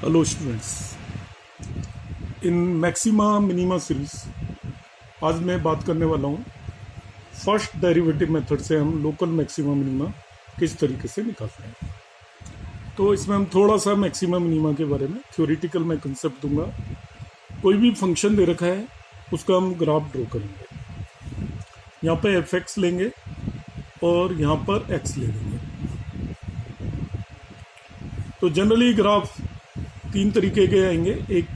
Hello students, इन maxima minima series आज मैं बात करने वाला हूँ फर्स्ट डेरिवेटिव मेथड से हम लोकल मैक्सिमा मिनिमा किस तरीके से निकालते हैं। तो इसमें हम थोड़ा सा मैक्सिमा मिनिमा के बारे में थ्योरेटिकल मैं कंसेप्ट दूंगा। कोई भी फंक्शन दे रखा है उसका हम ग्राफ ड्रॉ करेंगे। यहाँ पे एफ एक्स लेंगे और यहाँ पर एक्स ले लेंगे। तो जनरली ग्राफ तीन तरीके के आएंगे, एक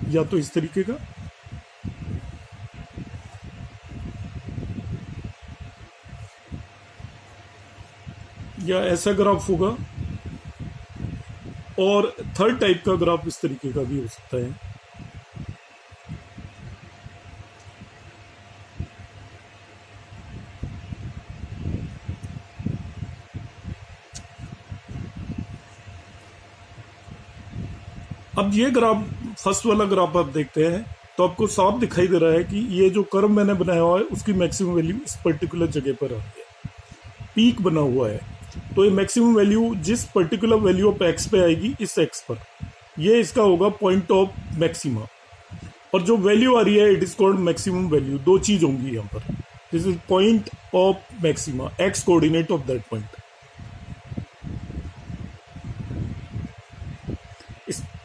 या तो इस तरीके का, या ऐसा ग्राफ होगा, और थर्ड टाइप का ग्राफ इस तरीके का भी हो सकता है। अब ये ग्राफ, फर्स्ट वाला ग्राफ आप देखते हैं तो आपको साफ दिखाई दे रहा है कि ये जो कर्व मैंने बनाया हुआ है उसकी मैक्सिमम वैल्यू इस पर्टिकुलर जगह पर आ रही है, पीक बना हुआ है। तो ये मैक्सिमम वैल्यू जिस पर्टिकुलर वैल्यू ऑफ एक्स पे आएगी, इस एक्स पर, ये इसका होगा पॉइंट ऑफ मैक्सिमा। और जो वैल्यू आ रही है it is called maximum value. दो चीज होंगी यहाँ पर, this is point of maxima, x coordinate of that point.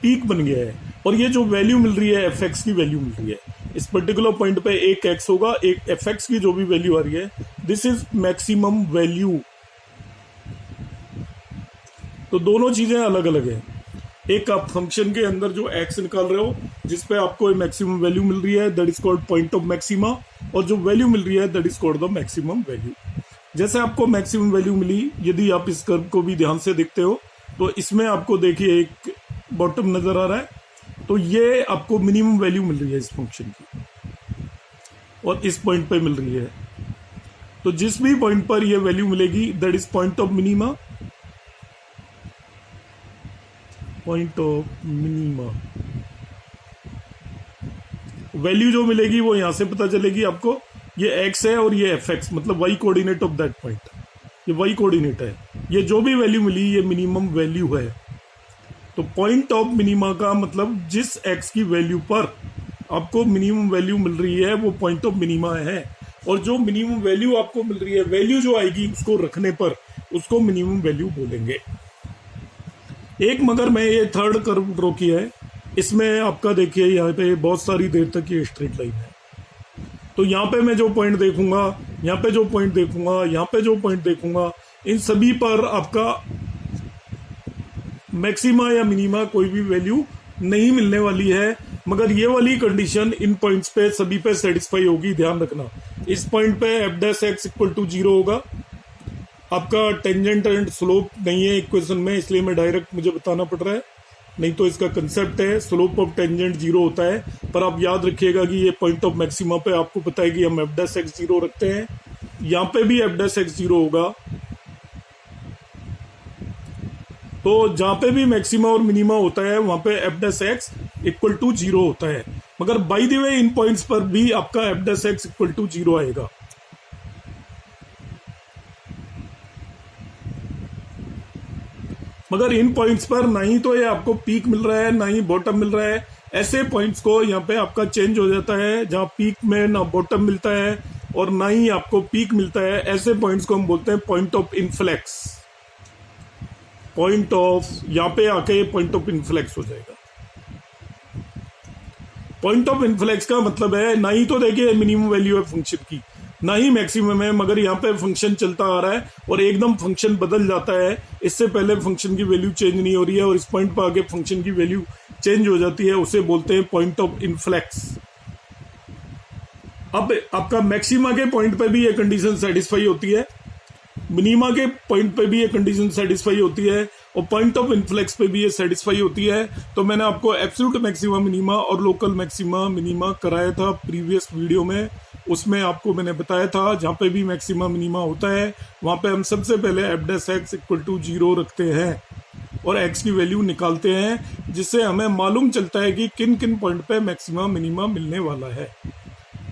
Peak बन गया है और ये जो वैल्यू मिल रही है एफ एक्स की वैल्यू मिल रही है, इस पर्टिकुलर पॉइंट पे एक एक्स होगा, एक एफ एक्स की जो भी वैल्यू आ रही है, दिस इज मैक्सिमम वैल्यू। तो दोनों चीजें अलग अलग है। एक आप फंक्शन के अंदर जो एक्स निकाल रहे हो जिसपे आपको मैक्सिमम वैल्यू मिल रही है, that is called point of maxima, और जो वैल्यू मिल रही है that is called the maximum value. जैसे आपको मैक्सिमम वैल्यू मिली, यदि आप इस कर्व को भी ध्यान से देखते हो तो इसमें आपको देखिए एक बॉटम नजर आ रहा है, तो ये आपको मिनिमम वैल्यू मिल रही है इस फंक्शन की, और इस पॉइंट पे मिल रही है। तो जिस भी पॉइंट पर ये वैल्यू मिलेगी that is point of minima, point of minima. Value जो मिलेगी वो यहां से पता चलेगी आपको, ये एक्स है और ये एफ एक्स, मतलब y coordinate of that point, ये वाई कोऑर्डिनेट है। ये जो भी वैल्यू मिली ये मिनिमम वैल्यू है। तो पॉइंट ऑफ मिनिमा का मतलब जिस एक्स की वैल्यू पर आपको मिनिमम वैल्यू मिल रही है वो पॉइंट ऑफ मिनिमा है, और जो मिनिमम वैल्यू आपको मिल रही है, वैल्यू जो आएगी उसको रखने पर उसको मिनिमम वैल्यू बोलेंगे। एक मगर मैं ये थर्ड कर्व ड्रॉ किया है, इसमें आपका देखिए यहाँ पे बहुत सारी देर तक ये स्ट्रेट लाइन है। तो यहाँ पे मैं जो पॉइंट देखूंगा, यहाँ पे जो पॉइंट देखूंगा, यहाँ पे जो पॉइंट देखूंगा, इन सभी पर आपका मैक्सिमा या मिनिमा कोई भी वैल्यू नहीं मिलने वाली है। मगर ये वाली कंडीशन इन पॉइंट्स पे सभी पे सेटिस्फाई होगी, ध्यान रखना। इस पॉइंट पे f dash x equal to 0 होगा। आपका टेंजेंट एंड स्लोप नहीं है इक्वेशन में, इसलिए मैं डायरेक्ट मुझे बताना पड़ रहा है, नहीं तो इसका कंसेप्ट है स्लोप ऑफ टेंजेंट 0 होता है। पर आप याद रखिएगा कि ये पॉइंट ऑफ मैक्सिमा पे आपको पता है कि हम एफ डैश एक्स 0 रखते हैं, यहाँ पे भी एफ डैश एक्स 0 होगा। तो जहां पे भी मैक्सिमा और मिनिमा होता है वहां पे f dash x equal to 0 होता है। मगर by the way in points पर भी आपका f dash x equal to 0 आएगा। मगर इन पॉइंट्स पर ना ही तो ये आपको पीक मिल रहा है ना ही बॉटम मिल रहा है। ऐसे पॉइंट्स को यहाँ पे आपका चेंज हो जाता है जहां पीक में ना बॉटम मिलता है और ना ही आपको पीक मिलता है। ऐसे पॉइंट्स को हम बोलते हैं पॉइंट ऑफ इनफ्लेक्स। पॉइंट ऑफ, यहाँ पे आके पॉइंट ऑफ इनफ्लेक्स हो जाएगा। पॉइंट ऑफ इनफ्लेक्स का मतलब है ना ही तो देखिए मिनिमम वैल्यू है फंक्शन की, ना ही मैक्सिमम है, मगर यहाँ पे फंक्शन चलता आ रहा है और एकदम फंक्शन बदल जाता है। इससे पहले फंक्शन की वैल्यू चेंज नहीं हो रही है और इस पॉइंट पर आगे फंक्शन की वैल्यू चेंज हो जाती है, उसे बोलते हैं पॉइंट ऑफ इनफ्लेक्स। अब आपका मैक्सिमा के पॉइंट पे भी ये कंडीशन सेटिस्फाई होती है, मिनिमा के पॉइंट पे भी ये कंडीशन सेटिस्फाई होती है, और पॉइंट ऑफ इनफ्लेक्स पे भी ये सेटिस्फाई होती है। तो मैंने आपको एब्सोल्यूट मैक्सिमा मिनिमा और लोकल मैक्सिमा मिनिमा कराया था प्रीवियस वीडियो में। उसमें आपको मैंने बताया था जहां पे भी मैक्सिमा मिनिमा होता है वहां पे हम सबसे पहले f dash x equal to 0 रखते हैं और एक्स की वैल्यू निकालते हैं, जिससे हमें मालूम चलता है कि किन किन पॉइंट पे मैक्सिमा मिनिमा मिलने वाला है।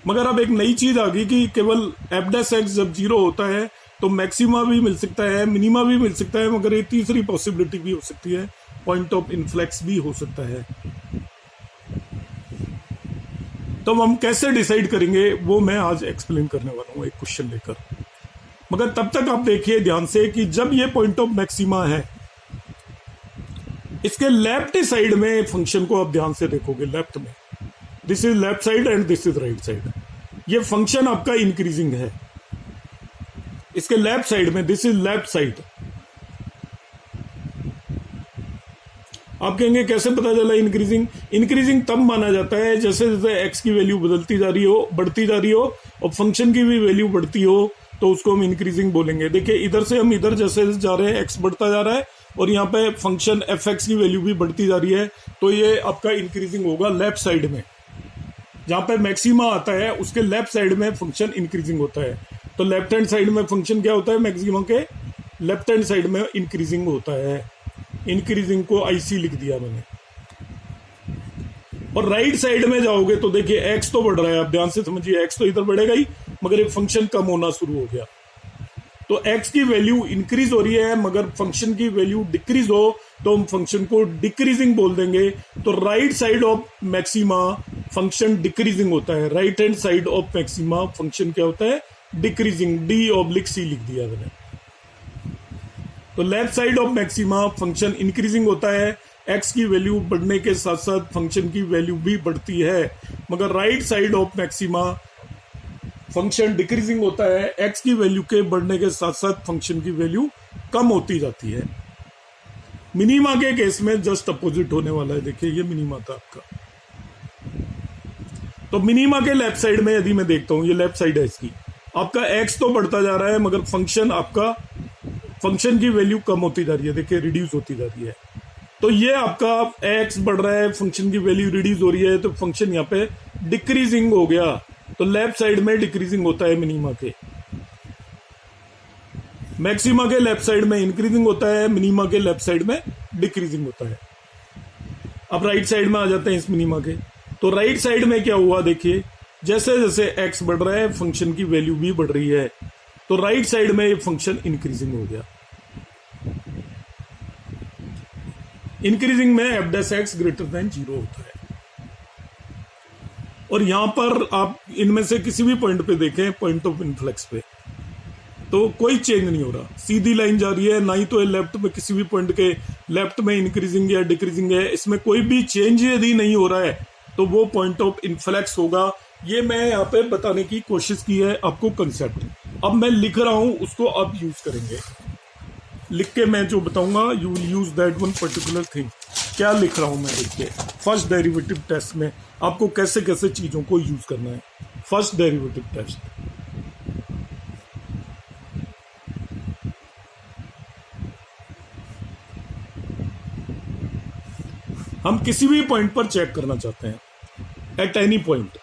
मगर अब एक नई चीज आ गई कि केवल एफ डैश एक्स जब 0 होता है तो मैक्सिमा भी मिल सकता है, मिनिमा भी मिल सकता है, मगर ये तीसरी पॉसिबिलिटी भी हो सकती है पॉइंट ऑफ इन्फ्लेक्स भी हो सकता है। तो हम कैसे डिसाइड करेंगे वो मैं आज एक्सप्लेन करने वाला हूं एक क्वेश्चन लेकर। मगर तब तक आप देखिए ध्यान से कि जब ये पॉइंट ऑफ मैक्सिमा है, इसके लेफ्ट साइड में फंक्शन को आप ध्यान से देखोगे, लेफ्ट में this is left side and this is right side, ये फंक्शन आपका इंक्रीजिंग है। इसके लेफ्ट साइड में दिस इज लेफ्ट साइड। आप कहेंगे कैसे पता चला इंक्रीजिंग? इंक्रीजिंग तब माना जाता है जैसे जैसे एक्स की वैल्यू बदलती जा रही हो, बढ़ती जा रही हो, और फंक्शन की भी वैल्यू बढ़ती हो, तो उसको हम इंक्रीजिंग बोलेंगे। देखिए इधर से हम इधर जैसे जा रहे हैं, एक्स बढ़ता जा रहा है और यहाँ पे फंक्शन एफ एक्स की वैल्यू भी बढ़ती जा रही है, तो ये आपका इंक्रीजिंग होगा लेफ्ट साइड में। जहां पे मैक्सिमा आता है उसके लेफ्ट साइड में फंक्शन इंक्रीजिंग होता है। तो लेफ्ट हैंड साइड में फंक्शन क्या होता है? मैक्सिमा के लेफ्ट हैंड साइड में इंक्रीजिंग होता है। इंक्रीजिंग को आईसी लिख दिया मैंने। और राइट साइड में जाओगे तो देखिए एक्स तो बढ़ रहा है, आप ध्यान से समझिए, एक्स तो इधर बढ़ेगा ही, मगर एक फंक्शन कम होना शुरू हो गया। तो एक्स की वैल्यू इंक्रीज हो रही है मगर फंक्शन की वैल्यू डिक्रीज हो तो हम फंक्शन को डिक्रीजिंग बोल देंगे। तो right side of maxima function decreasing होता है। Right hand side of maxima function क्या होता है? डिक्रीजिंग। D/C लिख दिया मैंने। तो left side of maxima function increasing होता है, एक्स की वैल्यू बढ़ने के साथ साथ फंक्शन की वैल्यू भी बढ़ती है। मगर right side of maxima function decreasing होता है, एक्स की वैल्यू के बढ़ने के साथ साथ फंक्शन की वैल्यू कम होती जाती है। मिनिमा के केस में जस्ट अपोजिट होने वाला है। देखिए ये मिनिमा था आपका। तो मिनिमा के लेफ्ट साइड में यदि मैं देखता हूं, ये लेफ्ट साइड है इसकी, आपका एक्स तो बढ़ता जा रहा है मगर फंक्शन की वैल्यू कम होती जा रही है। देखिए रिड्यूस होती जा रही है। तो ये आपका एक्स बढ़ रहा है, फंक्शन की वैल्यू रिड्यूस हो रही है, तो फंक्शन यहाँ पे डिक्रीजिंग हो गया। तो लेफ्ट साइड में डिक्रीजिंग होता है मिनिमा के, मैक्सिमा के लेफ्ट साइड में इंक्रीजिंग होता है, मिनिमा के लेफ्ट साइड में डिक्रीजिंग होता है। अब राइट साइड में आ जाते हैं इस मिनिमा के। तो राइट साइड में क्या हुआ? देखिए जैसे जैसे एक्स बढ़ रहा है फंक्शन की वैल्यू भी बढ़ रही है, तो राइट साइड में ये फंक्शन इंक्रीजिंग हो गया। इंक्रीजिंग में f' ग्रेटर देन 0 होता है। और यहां पर आप इनमें से किसी भी पॉइंट पे देखें, पॉइंट ऑफ इन्फ्लेक्स पे, तो कोई चेंज नहीं हो रहा, सीधी लाइन जा रही है। ना ही तो लेफ्ट में किसी भी पॉइंट के लेफ्ट में इंक्रीजिंग या डिक्रीजिंग है, इसमें कोई भी चेंज यदि नहीं हो रहा है तो वो पॉइंट ऑफ इन्फ्लेक्स होगा। ये मैं यहाँ पे बताने की कोशिश की है आपको कंसेप्ट। अब मैं लिख रहा हूं, उसको आप यूज करेंगे। लिख के मैं जो बताऊंगा you will use that one particular thing. क्या लिख रहा हूं मैं? देखिए फर्स्ट डेरिवेटिव टेस्ट में आपको कैसे कैसे चीजों को यूज करना है। फर्स्ट डेरिवेटिव टेस्ट, हम किसी भी पॉइंट पर चेक करना चाहते हैं, एट एनी पॉइंट।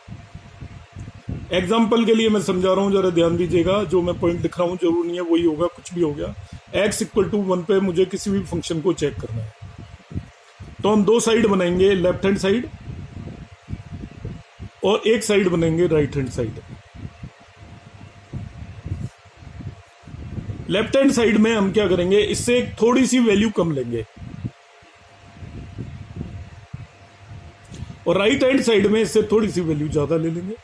एग्जाम्पल के लिए मैं समझा रहा हूं, जरा ध्यान दीजिएगा। जो मैं पॉइंट लिख रहा हूं जरूर नहीं है वही होगा, कुछ भी हो गया। x=1 पे मुझे किसी भी फंक्शन को चेक करना है, तो हम दो साइड बनाएंगे, लेफ्ट हैंड साइड और एक साइड बनाएंगे right hand side. Left hand side में हम क्या करेंगे, इससे एक थोड़ी सी वैल्यू कम लेंगे, और राइट हैंड साइड में इससे थोड़ी सी वैल्यू ज्यादा ले लेंगे।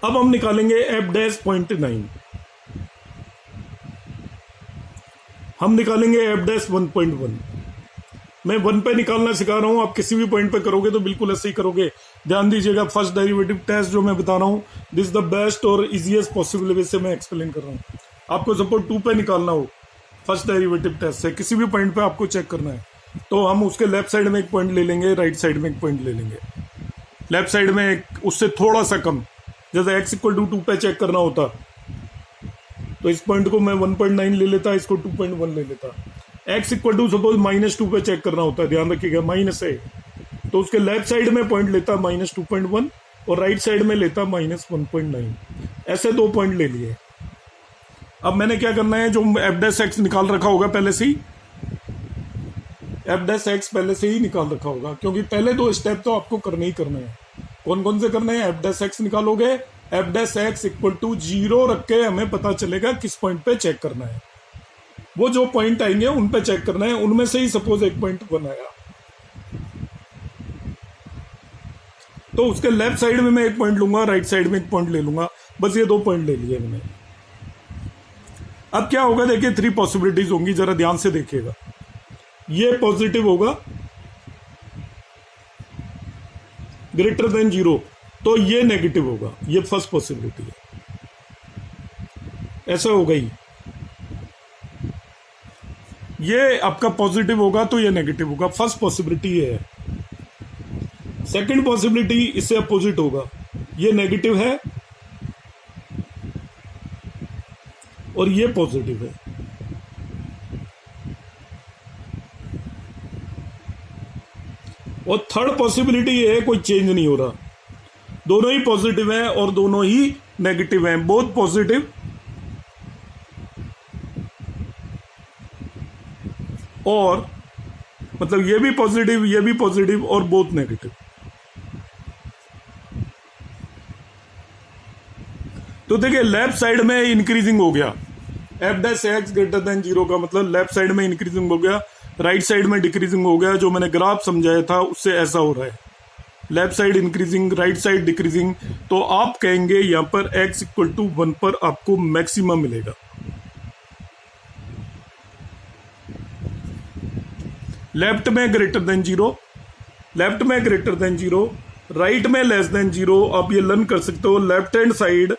अब हम निकालेंगे f'.9, हम निकालेंगे f'1.1। मैं 1 पे निकालना सिखा रहा हूं, आप किसी भी पॉइंट पे करोगे तो बिल्कुल ऐसे ही करोगे। ध्यान दीजिएगा, फर्स्ट डेरिवेटिव टेस्ट जो मैं बता रहा हूं, दिस इज द बेस्ट और इजीएस्ट पॉसिबल वे से मैं एक्सप्लेन कर रहा हूं। आपको सपोज 2 पे निकालना हो, फर्स्ट डेरिवेटिव टेस्ट से किसी भी पॉइंट पे आपको चेक करना है, तो हम उसके लेफ्ट साइड में एक पॉइंट ले लेंगे, राइट साइड में एक पॉइंट ले लेंगे। लेफ्ट साइड में एक उससे थोड़ा सा कम, जैसे x=2 पे चेक करना होता तो इस पॉइंट को मैं 1.9 ले लेता, इसको 2.1 ले लेता। x=सपोज -2 पे चेक करना होता है, ध्यान रखिएगा माइनस है, तो उसके लेफ्ट साइड में पॉइंट लेता -2.1 और राइट साइड में लेता -1.9। ऐसे दो पॉइंट ले लिए। अब मैंने क्या करना है, जो f' निकाल रखा होगा पहले से ही, f' पहले से ही निकाल रखा होगा, क्योंकि पहले दो स्टेप तो आपको करने ही करने हैं। कौन कौन से करने हैं? f' निकालोगे, f dash x equal to 0 रख के हमें पता चलेगा किस पॉइंट पे चेक करना है। वो जो पॉइंट आएंगे उन पे चेक करना है, उनमें से ही सपोज एक पॉइंट बनाया तो उसके लेफ्ट साइड में मैं एक पॉइंट लूंगा, राइट साइड में एक पॉइंट ले लूंगा, बस ये 2 पॉइंट ले लिए मैंने। अब क्या होगा देखिए, 3 पॉसिबिलिटीज होंगी, जरा ध्यान से देखिएगा। ये पॉजिटिव होगा ग्रेटर देन 0, तो ये नेगेटिव होगा, ये फर्स्ट पॉसिबिलिटी है। ऐसा होगा ही, ये आपका पॉजिटिव होगा तो ये नेगेटिव होगा, फर्स्ट पॉसिबिलिटी है। सेकंड पॉसिबिलिटी इससे अपोजिट होगा, ये नेगेटिव है और ये पॉजिटिव है। और थर्ड पॉसिबिलिटी ये है कोई चेंज नहीं हो रहा, दोनों ही पॉजिटिव है और दोनों ही नेगेटिव हैं, बोथ पॉजिटिव और मतलब ये भी पॉजिटिव और बोथ नेगेटिव। तो देखिए लेफ्ट साइड में इंक्रीजिंग हो गया, F dash x greater than 0 का मतलब लेफ्ट साइड में इंक्रीजिंग हो गया, राइट साइड में डिक्रीजिंग हो गया। जो मैंने ग्राफ समझाया था उससे ऐसा हो रहा है, left side increasing, right side decreasing. तो आप कहेंगे यहां पर x इक्वल टू 1 पर आपको मैक्सिमम मिलेगा। लेफ्ट में ग्रेटर देन 0, लेफ्ट में ग्रेटर देन 0, राइट में लेस देन 0। आप ये लर्न कर सकते हो, left hand side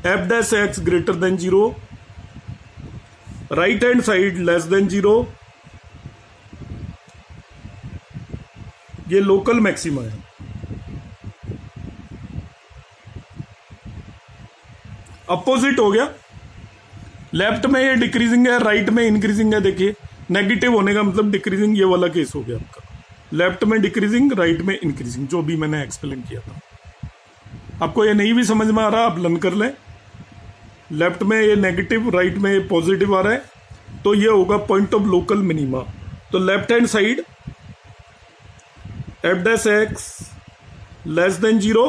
F dash x greater than 0, right hand side less than 0, ये लोकल मैक्सिमा है। अपोजिट हो गया, लेफ्ट में ये डिक्रीजिंग है, राइट में इंक्रीजिंग है। देखिए नेगेटिव होने का मतलब डिक्रीजिंग, ये वाला केस हो गया आपका, लेफ्ट में डिक्रीजिंग, राइट में इंक्रीजिंग, जो भी मैंने एक्सप्लेन किया था। आपको ये नहीं भी समझ में आ रहा, आप लर्न कर लें। लेफ्ट में ये नेगेटिव, राइट में ये पॉजिटिव आ रहा है, तो ये होगा पॉइंट ऑफ लोकल मिनिमा। तो left hand side F dash x less than 0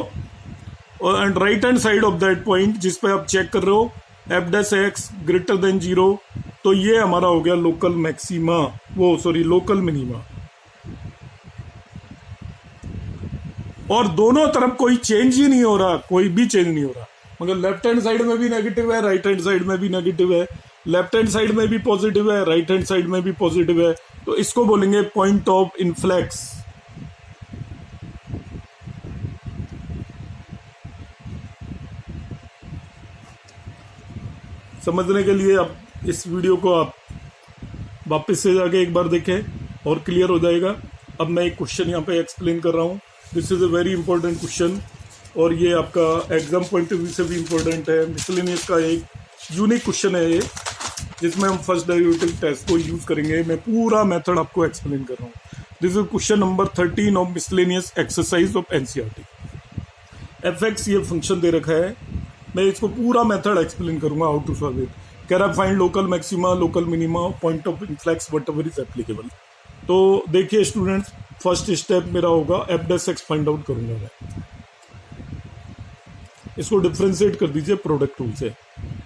और and right hand side of that point जिस पे आप चेक कर रहे हो F dash x greater than 0, तो ये हमारा हो गया लोकल मैक्सिमा, लोकल मिनिमा। और दोनों तरफ कोई चेंज ही नहीं हो रहा, कोई भी चेंज नहीं हो रहा, मगर लेफ्ट हैंड साइड में भी नेगेटिव है, राइट हैंड साइड में भी नेगेटिव है, लेफ्ट हैंड साइड में भी पॉजिटिव है, राइट हैंड साइड में भी पॉजिटिव है। तो इसको बोलेंगे पॉइंट ऑफ इन्फ्लेक्स। समझने के लिए आप इस वीडियो को आप वापस से जाके एक बार देखें और क्लियर हो जाएगा। अब मैं एक क्वेश्चन यहाँ पे एक्सप्लेन कर रहा हूँ, this is a very important question और ये आपका एग्जाम पॉइंट ऑफ व्यू से भी इम्पोर्टेंट है। मिसलेनियस का एक यूनिक क्वेश्चन है ये, जिसमें हम फर्स्ट डेरिवेटिव टेस्ट को यूज करेंगे। मैं पूरा मेथड आपको एक्सप्लेन कर रहा हूँ। This is question number 13 of miscellaneous exercise of NCERT. F x ये फंक्शन दे रखा है, मैं इसको पूरा मेथड एक्सप्लेन करूंगा हाउ टू सॉल्व इट। कह रहा find local maxima, local minima, point of influx what ever is applicable. तो देखिए स्टूडेंट्स, फर्स्ट स्टेप मेरा होगा F dash x find out करूंगा मैं। इसको डिफ्रेंशिएट कर दीजिए प्रोडक्ट रूल से।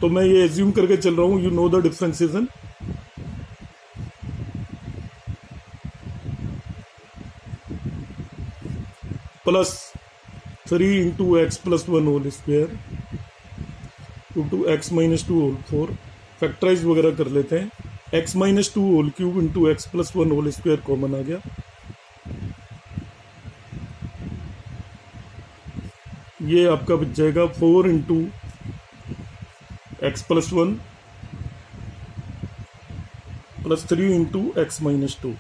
तो मैं ये एज्यूम करके चल रहा हूं you know the differentiation. Plus 3 into x plus 1 whole square to x minus 2 whole 4, factorise वगैरह कर लेते हैं। X minus 2 whole cube into x plus 1 whole square common आ गया। ये आपका बच जाएगा 4 into x plus 1 plus 3 into x minus 2।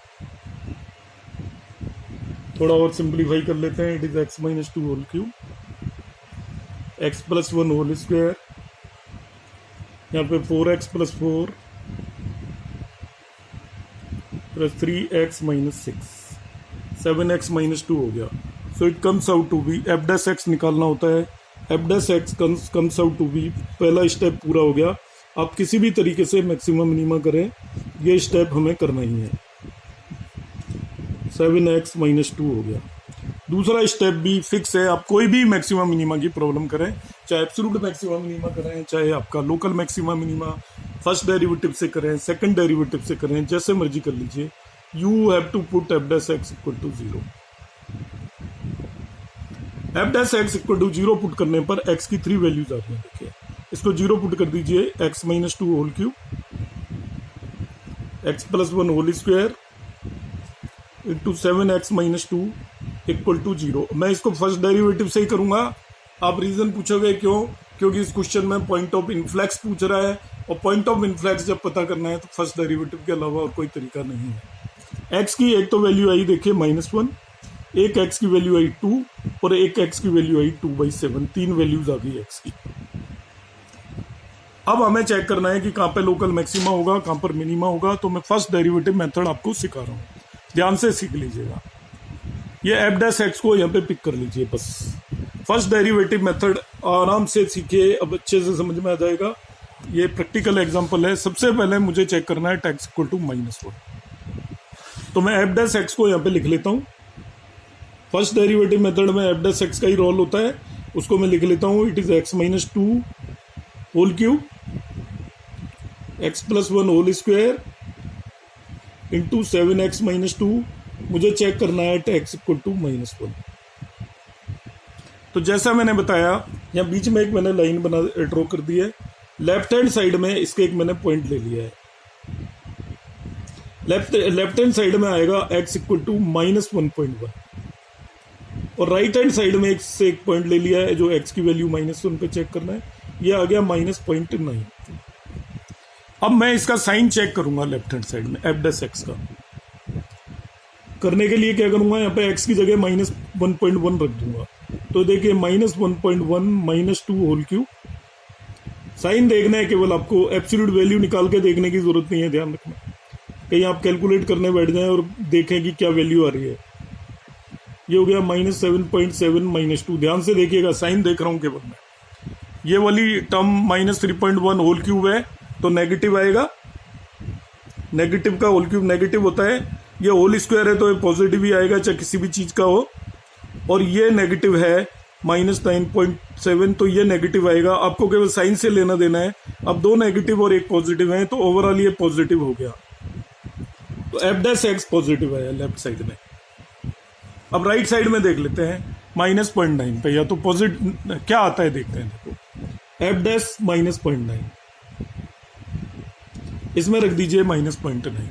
थोड़ा और सिंप्लीफाई कर लेते हैं, it is x minus 2 whole cube, x plus 1 whole square, यहाँ पे 4x plus 4 plus 3x minus 6, 7x minus 2 हो गया। So it comes out to be, f dash x निकालना होता है, f dash x comes out to be. पहला step पूरा हो गया। आप किसी भी तरीके से मैक्सिमम मिनिमा करें, ये स्टेप हमें करना ही है। 7x माइनस 2 हो गया। दूसरा स्टेप भी फिक्स है, आप कोई भी मैक्सिमा मिनिमा की प्रॉब्लम करें, चाहे एब्सोल्यूट मैक्सिमा मिनिमा करें, चाहे आपका local maxima minima first derivative से करें, सेकंड डेरिवेटिव से करें, जैसे मर्जी कर लीजिए, you have to put f dash x equal to 0। F dash x equal to 0 put करने पर एक्स की 3 वैल्यूज आती हैं। देखिए इसको 0 पुट कर दीजिए, x minus 2 whole cube, x plus 1 whole square into 7x minus 2 equal to 0। मैं इसको फर्स्ट डेरिवेटिव से ही करूंगा। आप रीजन पूछोगे क्यों? क्योंकि इस क्वेश्चन में पॉइंट ऑफ इन्फ्लेक्स पूछ रहा है, और पॉइंट ऑफ इन्फ्लेक्स जब पता करना है तो फर्स्ट डेरिवेटिव के अलावा और कोई तरीका नहीं है। एक्स की एक तो वैल्यू आई देखिए -1, एक एक्स की वैल्यू आई 2 और एक एक्स की वैल्यू आई 2/7, 3 वैल्यूज आ गई एक्स की। अब हमें चेक करना है कि कहाँ पे लोकल मैक्सिमा होगा, कहाँ पर मिनिमा होगा। तो मैं फर्स्ट डेरिवेटिव मेथड आपको सिखा रहा हूँ, ध्यान से सीख लीजिएगा। ये एफ डैश एक्स को यहाँ पे पिक कर लीजिए बस। फर्स्ट डेरिवेटिव मेथड आराम से सीखिए, अब अच्छे से समझ में आ जाएगा। ये प्रैक्टिकल एग्जांपल है। सबसे पहले मुझे चेक करना है टैक्स इक्वल टू -1, तो मैं एफ डैश एक्स को यहाँ पे लिख लेता हूँ। फर्स्ट डेरिवेटिव मेथड में एफ डैश एक्स का ही रोल होता है, उसको मैं लिख लेता हूँ। It is x minus 2 whole cube, x plus 1 whole square into 7x minus 2। मुझे चेक करना है टैक्स इक्वल टू -1। तो जैसा मैंने बताया, यहाँ बीच में एक मैंने लाइन बना ड्रॉ कर दी है। लेफ्ट हैंड साइड में इसके एक मैंने पॉइंट ले लिया है। लेफ्ट हैंड साइड में आएगा x इक्वल टू -1.1, और राइट हैंड साइड में से एक पॉइंट ले लिया है जो x की वैल्यू -1 पे चेक करना है। ये आ गया -0.9। अब मैं इसका साइन चेक करूंगा लेफ्ट हैंड साइड में एफ डैश एक्स का। करने के लिए क्या करूंगा, यहाँ पे x की जगह -1.1 रख दूंगा। तो देखिए -1.1 -2 होल क्यूब। साइन देखना है केवल आपको, एब्सोल्यूट वैल्यू निकाल के देखने की जरूरत नहीं है, ध्यान रखना। कहीं आप कैलकुलेट करने बैठ जाएं और देखें कि क्या वैल्यू आ रही है। ये हो गया -7.7 -2। ध्यान से देखिएगा, साइन देख रहा हूं केवल मैं। ये वाली टर्म -3.1 होल क्यूब है तो नेगेटिव आएगा। नेगेटिव का होल क्यूब नेगेटिव होता है। ये होल स्क्वायर है तो ये पॉजिटिव ही आएगा, चाहे किसी भी चीज का हो। और ये नेगेटिव है -9.7, तो ये नेगेटिव आएगा। आपको केवल साइन से लेना देना है। अब 2 नेगेटिव और 1 पॉजिटिव है, तो ओवरऑल ये पॉजिटिव हो गया। तो एफ डैश एक्स पॉजिटिव आया लेफ्ट साइड में। अब राइट साइड में देख लेते हैं -0.9 पे, या तो पॉजिटिव क्या आता है देखते हैं। देखो एफ डैश -0.9, इसमें रख दीजिए -0.9,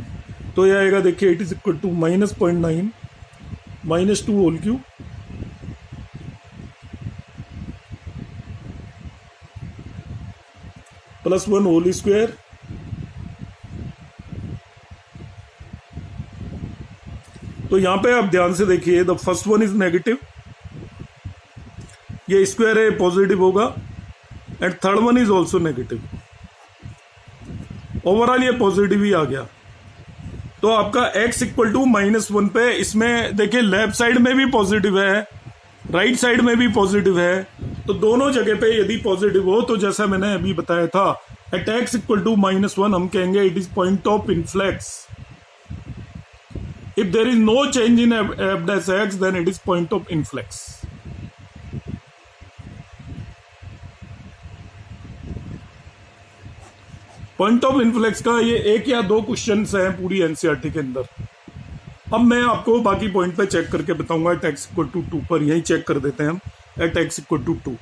तो यह आएगा देखिए it is equal to -0.9 -2 whole cube plus 1 whole square तो यहां पे आप ध्यान से देखिए, the first one is negative, ये स्क्वायर है पॉजिटिव होगा, and third one is also negative. Overall ये पॉजिटिव ही आ गया। तो आपका x इक्वल टू -1 पे, इसमें देखिए लेफ्ट साइड में भी पॉजिटिव है, राइट साइड में भी पॉजिटिव है। तो दोनों जगह पे यदि पॉजिटिव हो तो जैसा मैंने अभी बताया था, एट x इक्वल टू -1 हम कहेंगे it is point of inflex. If there is no change in f dash x then it is point of inflex. Point of inflex का ये 1 या 2 क्वेश्चन हैं पूरी एनसीईआरटी के अंदर। अब मैं आपको बाकी पॉइंट पे चेक करके बताऊंगा। एट एक्स इक्वल टू 2 पर यही चेक कर देते हैं हम, एट एक्स इक्वल टू 2।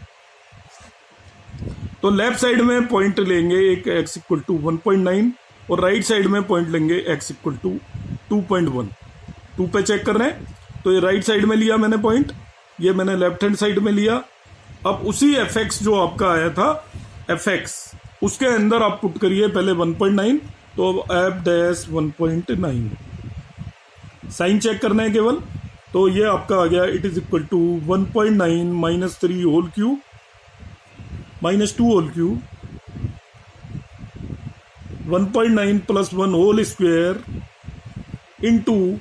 तो लेफ्ट साइड में पॉइंट लेंगे एक एक्स इक्वल टू 1.9 और राइट साइड में पॉइंट लेंगे एक्स इक्वल टू 2.1। 2 पे चेक कर रहे हैं, तो ये राइट साइड में लिया मैंने पॉइंट, ये मैंने लेफ्ट हैंड साइड में लिया। अब उसी एफ एक्स जो आपका आया था एफ एक्स, उसके अंदर आप पुट करिए पहले 1.9, तो एफ डैश 1.9। साइन चेक करना है केवल, तो ये आपका आ गया it is equal to 1.9 -3 whole cube -2 whole cube 1.9 plus 1 whole square into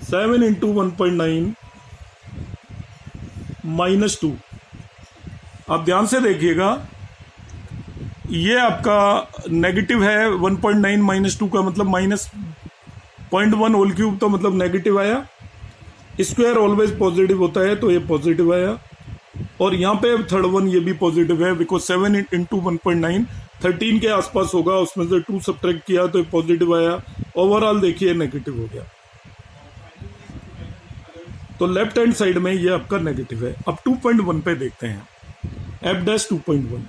7 into 1.9 -2। आप ध्यान से देखिएगा, ये आपका नेगेटिव है 1.9 -2 का मतलब 0.1 होल क्यूब तो मतलब नेगेटिव आया, स्क्वायर ऑलवेज पॉजिटिव होता है तो ये पॉजिटिव आया, और यहाँ पे थर्ड वन ये भी पॉजिटिव है बिकॉज 7 इंटू 1.9 13 के आसपास होगा, उसमें से 2 सब्ट्रैक्ट किया तो ये पॉजिटिव आया, ओवरऑल देखिए नेगेटिव हो गया। तो लेफ्ट हैंड साइड में ये आपका नेगेटिव है। अब 2.1 पे देखते हैं, एफ डैश 2.1,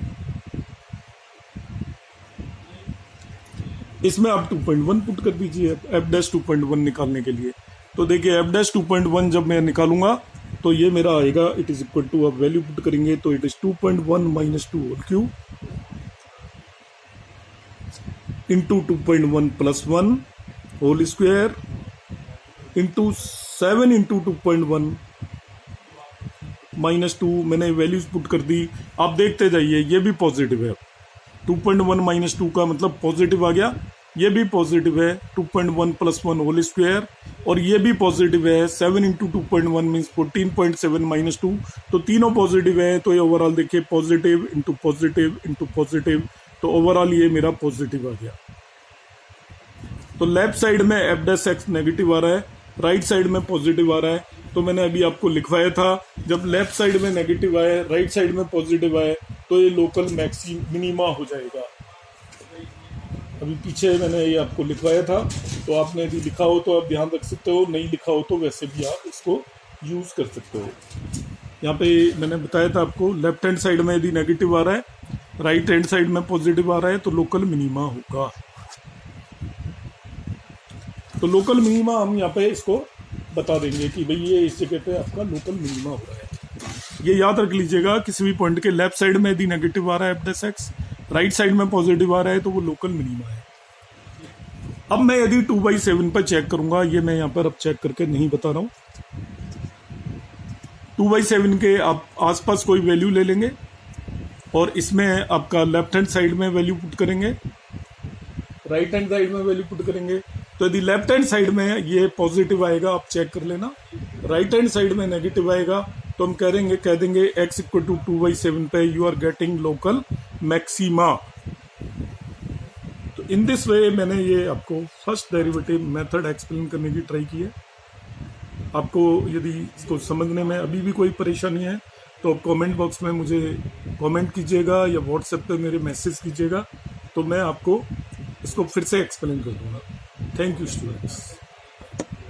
इसमें आप 2.1 पुट कर दीजिए एफ डैश 2.1 निकालने के लिए। तो देखिए एफ डैश 2.1 जब मैं निकालूंगा तो ये मेरा आएगा, इट इज इक्वल टू, अब वैल्यू पुट करेंगे तो it is 2.1 minus 2 whole cube into 2.1 plus 1 whole square into 7 into 2.1 minus 2, मैंने वैल्यूज पुट कर दी। आप देखते जाइए, ये भी पॉजिटिव है, 2.1 माइनस 2 का मतलब पॉजिटिव आ गया, ये भी पॉजिटिव है 2.1 प्लस 1 होल स्क्वायर, और ये भी पॉजिटिव है 7 इंटू 2.1 मीन्स 14.7 माइनस 2, तो तीनों पॉजिटिव है। तो ये ओवरऑल देखिए पॉजिटिव इंटू पॉजिटिव, तो ओवरऑल ये मेरा पॉजिटिव आ गया। तो लेफ्ट साइड में एफ डैश एक्स नेगेटिव आ रहा है, राइट साइड में पॉजिटिव आ रहा है। तो मैंने अभी आपको लिखवाया था, जब लेफ्ट साइड में नेगेटिव आए, राइट साइड में पॉजिटिव आए, तो ये लोकल मिनिमा हो जाएगा। अभी पीछे मैंने ये आपको लिखवाया था, तो आपने यदि लिखा हो तो आप ध्यान रख सकते हो, नहीं लिखा हो तो वैसे भी आप इसको यूज कर सकते हो। यहाँ पे मैंने बताया था आपको, लेफ्ट हैंड साइड में यदि नेगेटिव आ रहा है, राइट हैंड साइड में पॉजिटिव आ रहा है, तो लोकल मिनिमा होगा। तो लोकल मिनिमा हम यहाँ पे इसको बता देंगे कि भाई ये इस जगह पे आपका लोकल मिनिमा हो रहा है। ये याद रख लीजिएगा, किसी भी पॉइंट के लेफ्ट साइड में यदि नेगेटिव आ रहा है f dash x, right side में पॉजिटिव आ रहा है, तो वो लोकल मिनिमा है। अब मैं यदि 2/7 पर चेक करूंगा, ये मैं यहाँ पर अब चेक करके नहीं बता रहा हूँ, 2/7 के आप आसपास कोई वैल्यू ले लेंगे और इसमें आपका लेफ्ट हैंड साइड में वैल्यू पुट करेंगे, राइट हैंड साइड में वैल्यू पुट करेंगे। तो यदि लेफ्ट हैंड साइड में ये पॉजिटिव आएगा, आप चेक कर लेना, राइट हैंड साइड में नेगेटिव आएगा, तो हम कह देंगे x इक्वल टू 2/7 पे you are getting local maxima. तो इन दिस वे मैंने ये आपको फर्स्ट डेरिवेटिव मेथड एक्सप्लेन करने की ट्राई की है। आपको यदि इसको समझने में अभी भी कोई परेशानी है तो आप कमेंट बॉक्स में मुझे कमेंट कीजिएगा या व्हाट्सएप पे मेरे मैसेज कीजिएगा, तो मैं आपको इसको फिर से एक्सप्लेन कर दूंगा। Thank you students.